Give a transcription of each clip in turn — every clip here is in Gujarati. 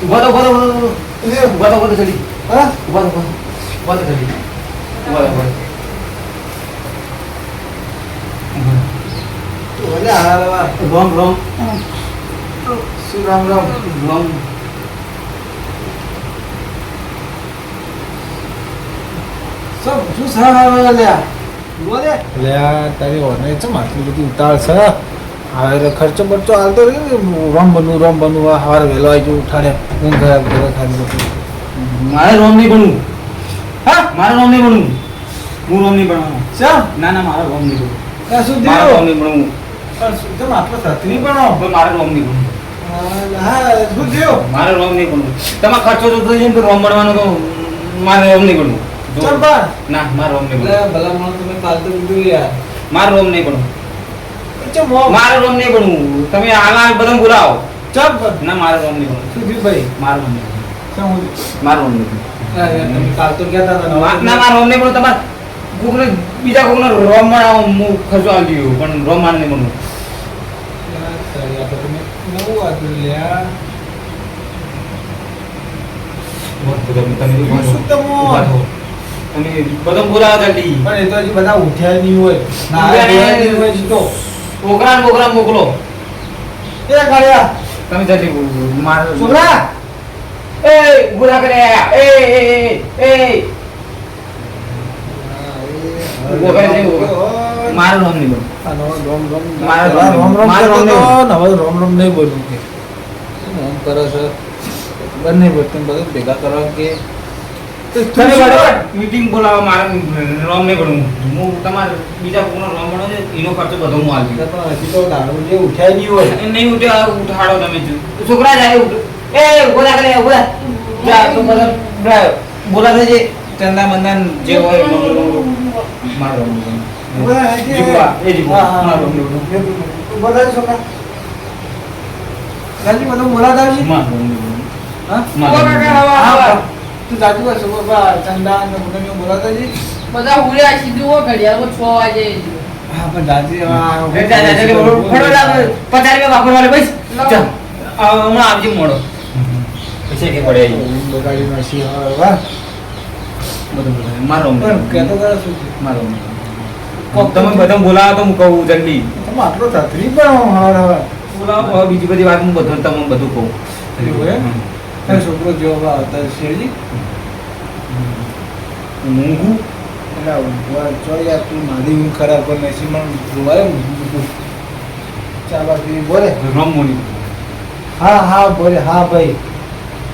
ઉભા તો ચડી. હા ઉભા તો ચડી. રામ શું રામ શું સારા લ્યા બોલે લ્યા તારી ઓને ચમ આટલી બધી ઉતાળ છે. હવે ખર્ચો બરચો હાલતો રહ્યો રોમ બનવું સવારે વહેલો આવી જવું ઉઠાડે ઊંઘ ખરાબ કરે ખાલી બધું. મારે રોમ નહીં બનવું. હા મારે રોમ નહીં બનવું. હું રોમ નહીં બનવાનું. શા ના મારે રોમ નહીં બનવું. શું મારે રોમ નહીં બનવું. તમે આટલો સત્રી બનો મારે રોમ નહીં બનવું. હા શું થયું મારે રોમ નહીં બનવું. તમારે ખર્ચો તો થઈ જાય તો રોમ બનવાનો તો મારે રોમ નહીં બનવું. ના મારે રોમ નહીં બનવું. ભલા મને તમે ફાલતુ કીધું યાર. મારે રોમ નહીં બનવું. મારે રોમ નહીં બનવું. તમે આલા બધા બોલાવો ચપ ના મારે રોમ નહીં બનવું. શું થયું ભાઈ મારે રોમ નહીં બનવું. મારે રોમ નહીં બનવું. તમે કાલ તો કહેતા હતા ના મારે રોમ નહીં બનવું. તમારે કોકને બીજા કોકને રોમ બનાવો હું ખર્ચો આવી ગયો પણ રોમ મારે નહીં બનવું. નવું વાતું લ્યા તમે બધા બોલાવા જલ્દી પણ એ તો હજી બધા ઉઠ્યા નહીં હોય છોકરા મોકલો એ કાળિયા તમે જલ્દી મારો છોકરા એ ગુરા કરે મારો નામ નહીં બોલ રોમ નહીં બોલવું કે રોમ કરો છો બંને બધું ભેગા કરવા કે મીટિંગ બોલાવવા મારે રોમ નહીં બનવું. હું તમારે બીજા કોઈનો રોમ બનો છે એનો ખર્ચો બધો હું આવી હજી તો દારૂ જે ઉઠાય નહીં હોય નહીં ઉઠ્યા ઉઠાડો તમે છોકરા જાય એ બોલા કરે બોલા જા તો બધા બોલા છે ચંદા મંદન જે હોય મારો રોમ જીવા એ જીવા મારો રોમ બોલા છોકરા જલ્દી બધું બોલા દાજી મારો હા તું જાજુ કર સુબા ચંદા ને મને બોલાતા જી બધા ઉડ્યા સીધું હો ઘડિયાળ 6 વાગે. હા પણ દાદી ફોટો લાવ 50 રૂપિયા વાપરવાલે બસ ચાલ હમણાં આવજો મોડો પૈસા કે પડે બગાડી નાસી વાહ બધું મારો કેતો કરે શું મારો તમે બધા બોલાવો તો હું કહું જલ્દી તમે આટલો તકરી પણ હા બોલાવો બીજી બધી વાત હું બધું તમને બધું કહું છોકરો જેવો હતા શેરજી ઊંઘું એટલે ચો યાર તું મારી ઊંઘ ખરાબ કરી નાખી મને જોવાય ચાલો તું બોલે રમોની હા બોલે હા ભાઈ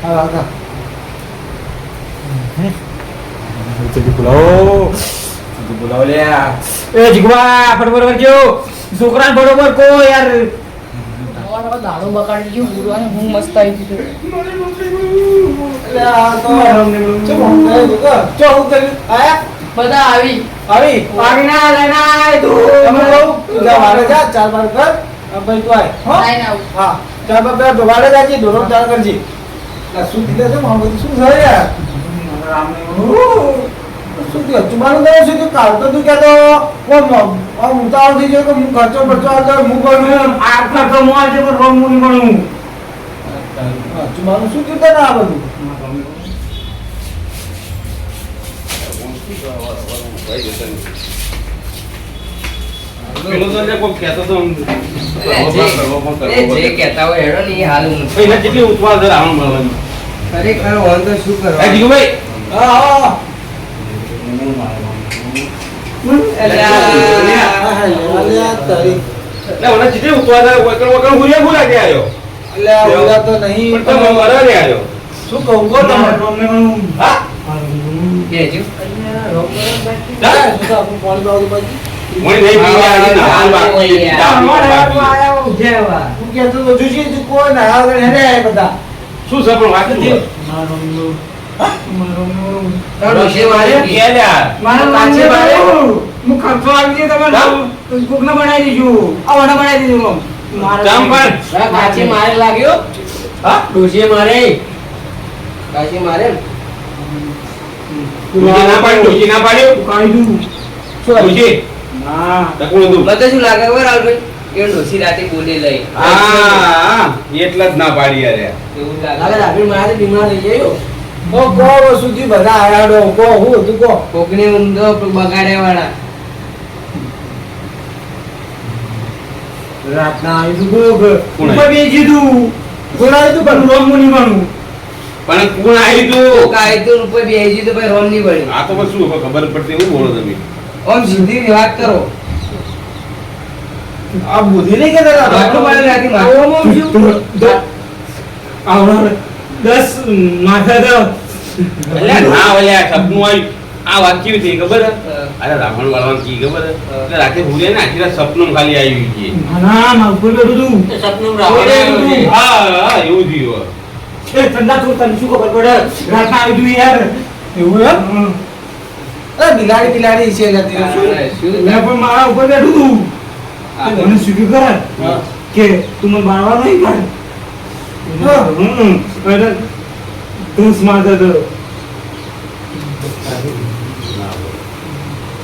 હા હા બોલાવો લે એ જીગવા ફટફટ કરજો છોકરાને બરોબર કો યાર દાડો બગાડી ગયો ગુરુવાને હું મસ્ત આવી ગયો બધા આવી ના લેના તું તમે તું જા વાડે જા ચાલ બાર કર ભાઈ તું આય હો હા ચાલ બાર વાડે જાજી દોરો ચાલ કરજી આ શું દીધા છે મારું બધું શું છે યાર રામ ને શું કે ચુમાનું દે છે કે કાલ તો તું કહેતો કોમ ઉતાવળ થઈ ગયો કે હું ખર્ચો આવતો હું કરું આ ખર્ચો મોલ છે પણ રોમ મુની બણું ચુમાનું શું કીધું ને આ બધું પેલો તો કોઈ કહેતો તો જે કહેતા હોય હેડો ની હાલ પહેલા જેટલી ઉતવાળ દર આવવાનું મળવાનું ખરેખર હોય તો શું કરો જીગુભાઈ હા જેટલી ઉતવાળ દર વગર હુરિયા ભૂલા કે આવ્યો એટલે તો નહીં પણ તમે મરા રે આવ્યો શું કહું ગો તમારે રોમને હા કેજો મને નહીં પીવા આજે નાહાલ બાકી શું છે પણ વાત નથી શું લાગે ખબર હાલ ભાઈ એ ડોસી રાતે બોલે લઈ હા એટલે જ ના પાડી યાર એવું લાગે લાગે રાત્રે મારે બીમાર થઈ ગયો ઓ કો સુધી બધા આયાડો કો હું હતું કો કોકની ઊંઘો બગાડ્યા વાળા રાતના આવી તું કોણ ઉપર બે જીધું કોણ આવી તું પણ રોમ મુની માનું પણ કોણ આવી તું કોક આયે તો ઉપર બેસી તો ભાઈ રોમ નહીં પડી આ તો બસ શું ખબર પડતી એવું બોલો તમે ઓમ સીધી વાત કરો આ બુદ્ધિ નહીં કે આટલું મારે રાતે માથું ઓમ ઓમ જીવ આવડે 10 માથા દો એટલે ના ઓલ્યા સપનું આવ્યું આ વાત કેવી થઈ ખબર હે? અરે રાવણ વાળવાનું કી ખબર હે? એટલે રાતે ભૂલે ને આખી રાત સપનું ખાલી આવ્યું છે ના ના ઉપર બેઠું તું સપનું હા એવું થયું એ ઠંડા તું તને શું ખબર પડે રાતના આવી તું યાર એવું એમ અરે બિલાડી છે ગતી શું મેં પણ મારા ઉપર બેઠું તું મને શું કરે હા. કે તું મને બાળવા નહીં કાઢ એટલે ધૂસ મારતો હતો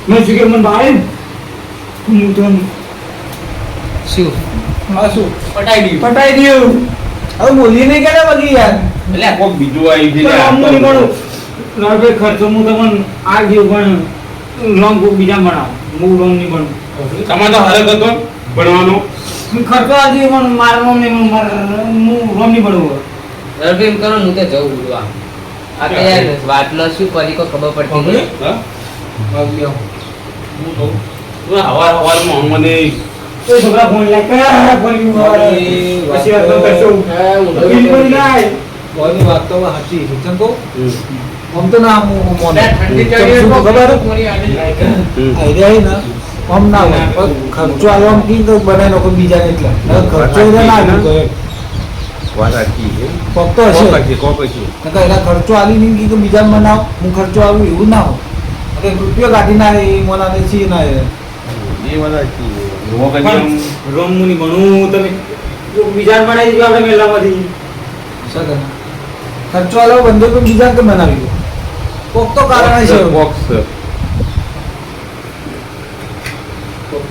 મેં શું કે મને બાળે હું તો શું હા શું પટાઈ દીધું પટાઈ દઉં હવે બોલી નહીં કે બગી યાર એટલે કોક બીજું આવ્યું છે પણ આમ નહીં મળું લાગે ખર્ચો હું તમને આ જેવું પણ લોંગ બીજા બનાવ હું લોંગ નહીં બનું તમારે તો હરક હતો ભણવાનો ખર્ચો આજે પણ મારા લોંગ નહીં બનું હું લોંગ નહીં બનવું રડો એમ કરો હું તો જઉં ઉડવા આ તો યાર વાતનો શું પરી કો ખબર પડતી નહીં હા? બગી હવારમાં મને તો છોકરા ફોન લાગ ફોન પછી વાત તો કરશો બિલકુલ નહીં બોની વાત તો સાચી છે ચમ કહું આમ તો ના હું મોને ઠંડી ચમ ચડી શું ખબર હે? કોની આડી આઈડિયા હે ને આમ ના હોય પણ ખર્ચો આવ્યો આમ કી તો બને લોકો બીજા એટલે ખર્ચો એને ના આવ્યો તો એમ. વાત સાચી છે ફક્ત હશે પછી નકર એના ખર્ચો આલી નહીં કી કે બીજા બનાવ હું ખર્ચો આવ્યું એવું ના હોય કે રૂપિયો કાઢી ના એ મોનાને ચી ના એ એ વાત સાચી છે એવો પછી પણ રોમ મુની ભણું તમે જો બીજા બનાવી દીધું આપણે મેલામાંથી સગન ખર્ચો આલો બંધો તો બીજા કે બનાવી દો કોક તો કારણ છે બોક્સ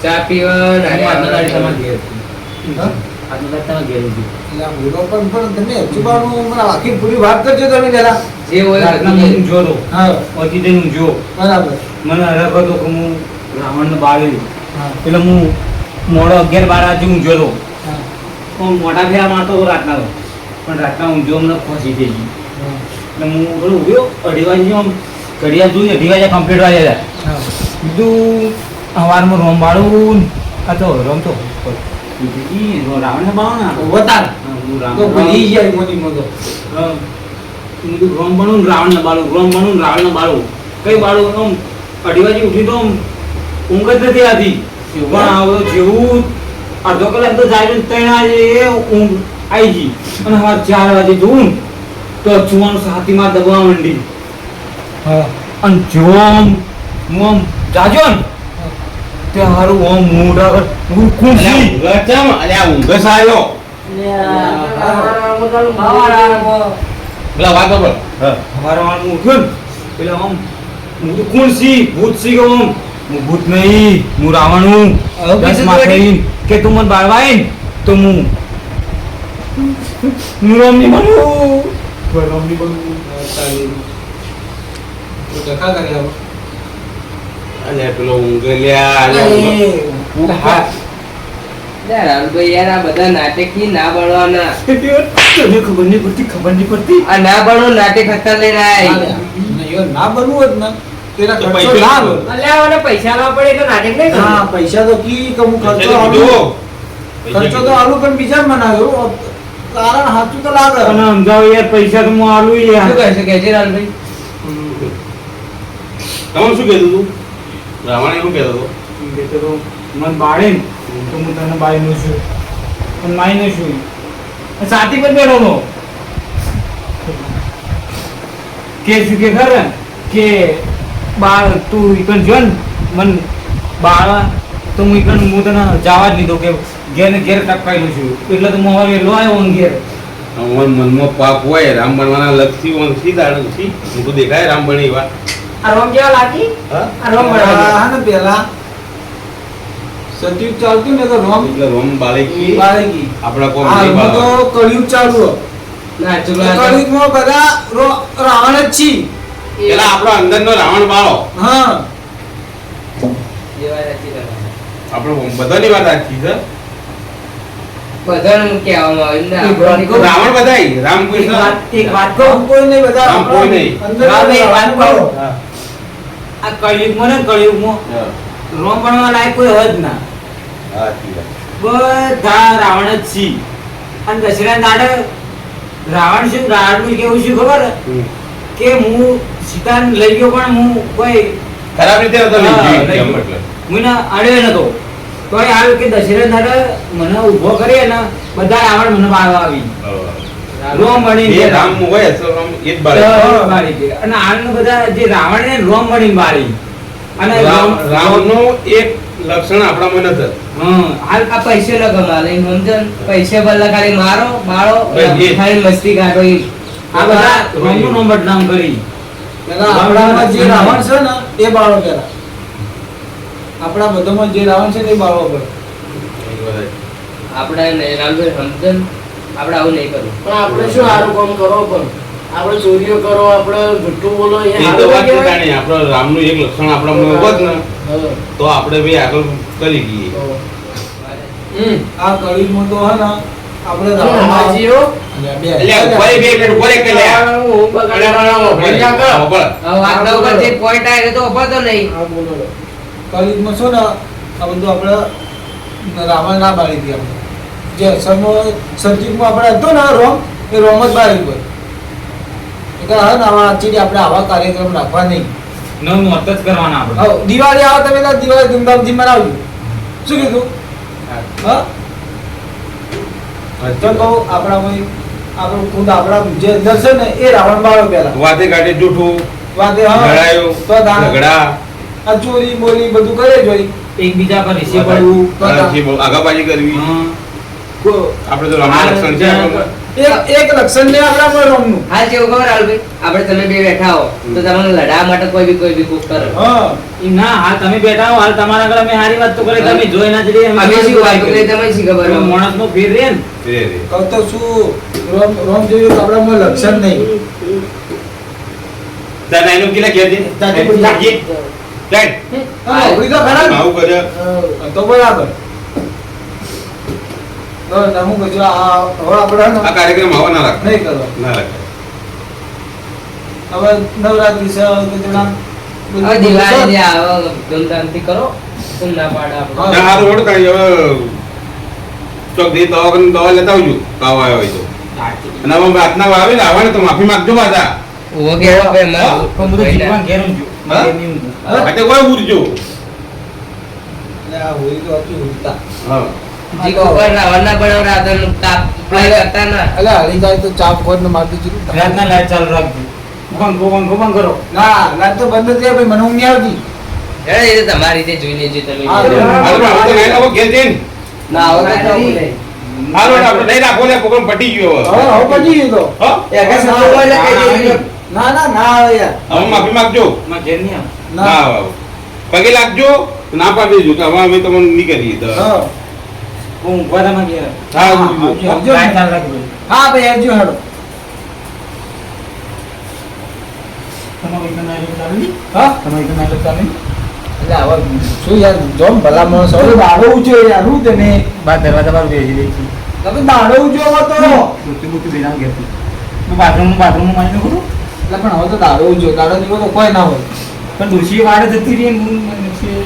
ચા પીવા ને આજની તારીખ તમારી ઘેર હા? આજની તારીખ તમારી ઘેર હતી એટલે આ બોલો પણ તમે હજુબાનું મને આખી પૂરી વાત કરજો તમે જરા જે હોય રાતના બધી હું જોતો હા અતિ દઈને હું જો બરાબર મને હરખ હતો કે હું રાવણને બાળી હા એટલે હું મોડો 11-12 વાગે હું જોતો હા હું મોટા ફેરા મારતો હતો રાતના તો પણ રાતના હું જો મને ખોસી થઈ ગઈ હા. એટલે હું બોલું ઉભ્યો 2:30 વાગે આમ ઘડિયાળ જોઈ 2:30 વાગે કમ્પ્લીટ વાગે હતા હા બીજું સવારમાં રોમ વાળું આ તો રોમ તો રાવણને બાળો ને વતાર હું તો ભૂલી ગયા મોની મગો રોમ બનવું રાવણને બાળું રોમ બનવું રાવણને બાળું કઈ બાળું આમ 2:30 વાગે ઉઠી તો આમ ઊંઘ જ નથી આવતી પણ આવો જેવું અડધો કલાક તો જાય 3 વાગે ઊંઘ આવી ગઈ અને સવાર 4 વાગે જોઉં તો ચુવાનું છાતીમાં દબાવા માંડી હા અને જો આમ હું આમ જાજો ને ત્યાં હારું આમ મોઢા પર હું ખુશી અલ્યા ઊંઘ આવ્યો પેલા વાતો પર અમારા વાળનું ઉઠ્યું ને પેલા આમ હું તો કોણ સી ભૂત સી ગયો આમ હું ભૂત નહીં હું રાવણ હું હવે 10 બીજું માં તો થઈને કે તું મને બાળવા આવીને તો હું રોમની બનું રોમની બનું ડખા કરી આવો અલ્યા પેલો ઊંઘ લ્યા અલ્યા ઊંઘ. યાર હાલભાઈ યાર આ બધા નાટકી ના બનવાના તને ખબર નહીં પડતી આ ના બનો નાટક હતા લઈને આય નહીં ના બનવું હોત ને તેના તો ખર્ચો પૈસા ના આપો. લો. અલ્યા મને પૈસા ના પડે તો નાટક નહીં હા કરું પૈસા તો કી કે હું ખર્ચો પૈસા આલું. કીધું. ખર્ચો તો આલુ પણ બીજા બનાવ્યો કારણ સાચું તો લાગે અને સમજાવો યાર પૈસા તો હું આલું શું યાર કહે છે કે છે હાલભાઈ તમે શું કહેતું તું રાવણ એવું કહેતો હતો બેટો તો મન બાળે ને તો હું તને બાળી નું છું પણ માઈ નું છું સાથી પર બેઠો તો કે શું કે ખરે કે બાળ તું ઈકન જો ને મન બાળવા તો હું ઈકન હું તને જવા જ લીધો કે ઘેર ને ઘેર ટપકાયેલું છું એટલે તો હું હવે વહેલો આવ્યો ને ઘેર મનમાં પાપ હોય રામ બનવાના લક્ષી વંશી દાડું હું તો દેખાય રામ બની વાત આ રોમ કેવા લાગી હા આ રોમ બનાવી હા ને પેલા સતયુગ ચાલતું ને તો રોમ એટલે રોમ બાળકી બાળકી આપણા કોમ નહીં હાલમાં તો બાળક. કળિયુગ ચાલુ હો. ના ચલો કળિયુગમાં બધા રાવણ જ છી. પેલા આપણો અંદરનો રાવણ બાળો હા આપણો બધાની વાત સાચી છે. બધાને કહેવામાં આવે ને આપણને રાવણ બધાય રામ એક કૃષ્ણ વાત કહું આમ કોઈ નહીં, બધા આમ કોઈ નહીં. અંદર રામ એક વાત કહું. હા. આ કળિયુગમાં ને કળિયુગમાં હા. રોમ બનવા લાયક કોઈ હોય જ ના. સાચી વાત. બધા રાવણ જ છી. અને દશેરા દાડે રાવણ શું રાવણનું કેવું શું ખબર હમ. કે હું સીતાને લઈ ગયો પણ હું કોઈ ખરાબ રીતે હતો નહીં, હા, જીવ લઈ એમ ગયો. એટલે. હું એને અડ્યો નતો તોય હાલ કે દશેરા દાડે મને ઊભો કરી ને બધા રાવણ મને મારવા આવી રોમ બની એ રામ હોય તો રામ એ જ બાળક. બાળી દે. અને હાલના બધા જે રાવણ ને રોમ બની બાળી અને રામનું એક લક્ષણ આપણામાં નથી. હમ હાલ આ પૈસે ન કમાલે સમજણ પૈસે બદલા ખાલી મારો બાળો બસ એ. ખાલી મસ્તી કાઢો ઈ. આ બધા રોમનું નામ બદનામ કરી પેલા આપણામાં જે રાવણ છે ને એ બાળો પેલા આપણા બધામાં જે રાવણ છે ને એ બાળો પડે. આપણે નહીં રામભાઈ સમજણ આપણે આવું નહીં કરવું પણ આપણે શું સારું કામ કરો પણ આપણે ચોરીઓ કરો આપણે જુઠ્ઠું બોલો એ એ તો સારું વાત છે કહેવાય? તાણી. આપણો રામનું એક લક્ષણ આપણામાં હોત ને હા. તો આપણે બી આગળ કરી ગઈએ. તો આ કળિયુગમાં તો હે ને આપણે શું રાવણમાં હાજી હો? બે એટલે ઉભા રહી, બે મિનિટ ઉભા રહી કે લે. હું બગાડવાનો ભેગા કર. ઉભા. હવે આગળ ઉપર જે પોઈન્ટ આવે તો ઉભો નહીં હા બોલો કળિયુગમાં શું ને આ બધું આપણે રાવણ ના બાળી હતી આપણે જે અસલમાં સતયુગમાં આપણે હતો ને રોમ એ રોમ જ બાળી હોય એટલે હવે ને આવા actually આપણે આવા કાર્યક્રમ રાખવા નહીં. નવ મોત જ કરવાના આપણે હવે દિવાળી આવે તમે તો દિવાળી ધૂમધામથી મનાવજો. શું કીધું હા તો કહું આપણામાં આપણું ખુદ આપણા જે અંદર છે ને એ રાવણ બાળો પેલા વાતે કાઢે જૂઠું વાતે હા લડાયો તો દાન ઝઘડા આ ચોરી બોલી બધું કરે જોઈ એકબીજા પર રીસે પડવું તો દાન. આગાબાજી કરવી. હમ. આપણે તો રામનું લક્ષણ છે આપણને. એક લક્ષણ ને આપણા રોમનું હાલ કેવું ખબર હાલભાઈ આપણે તમે બે બેઠા હો તો તમને લડાવવા માટે કોઈ બી કોક કરે હા ઈ ના હાલ તમે બેઠા હો હાલ તમારા આગળ અમે સારી વાત તો કરી તમે જોઈ ના જઈએ અમે શું વાત કરી તમે શી ખબર હોય? માણસ નો ફેર રે ને રે રે. કહું તો શું રોમ જેવું તો આપણામાં લક્ષણ નહીં. તાર નાઈનું કેટલા ઘેર છે? તાતી બોલી. નાખીએ. ચાલ. હા, નોકરી તો ખરા ને? આવું કરે. તો બરાબર તો હું કહું છું, આ હવે આપણે આ કાર્યક્રમ આવા ના રાખે. નહીં કરવા. ના રાખે. હવે નવરાત્રી છે કે જણા હવે દિવાળી જે આવે ધૂમધામથી કરો કોણ ના પાડે આપણે હા. ના, હારું હેડો તાણી હવે ચોક દી દવાખાને દવા લેતા આવજો તાવ આવ્યો હોય તો. અને હવે પ્રાર્થના આવે ને આવવાને તો માફી માંગજો પાછા. ઉભો કેવો ભાઈ મારો પણ બધું જીવન ઘેર ઊંઘ્યું. હા? ઘેર નહીં ઊંઘ્યું. માટે કોઈ ઉરજો. એટલે આ હોળી તો આખી ઉડતા. હા. જીગો ઉપર રાવણના બનાવ રાધન તાપ પ્લાય કરતા ના એટલે હળી જાય તો ચાપ ખોટ ને મારતી જીરું. રાતના લાઈટ ચાલુ રાખજો બંધ કરો ના લાઈટ તો બંધ જ છે ભાઈ, મને ઊંઘ નહીં આવતી. એ તો તમારી રીતે જોઈ લેજો તમે હા, હારું પણ હવે તો નાઈને આવો ઘેર જઈને. ના હવે તો નહીં. હારું હેડો આપણે લઈ રાખો ને પ્રોગ્રામ પટી ગયો હવે. હવે પતી ગયું તો. હા? એક જ ના હોય એટલે કઈ દેજો. ના ના ના આવે યાર. હવે માફી માંગજો. માં ઘેર નહીં આવ. ના આવે. પગે લાગજો ના પાડી દેજો કે હવે અમે તમને નહીં કરીએ તો. હા હું ઊંઘવા તામાં ઘેર. હા, હા, ઉરજો. આવજો. લાઈટ ચાલુ રાખજો. હા ભાઈ આવજો હેડો. તમારી ઘરના લાઈટ ચાલુ નહીં? હા તમારી ઘરના લાઈટ ચાલુ નહીં? એટલે હવે શું યાર જોમ ભલા માણસ હવે દાડો ઊંચો યાર હું તને બાર દરવાજા બાર બેસી રહી છું. તમે દાડો ઊંચો હતો બુટી બેના ઘેરથી. હું બાથરૂમમાં મારી નાખું છું. એટલે પણ હવે તો દાડો ઊંચો દાડો નીકળો તો કોઈ ના હોય. પણ ડોશી વાળે જતી રહી ને હું પછી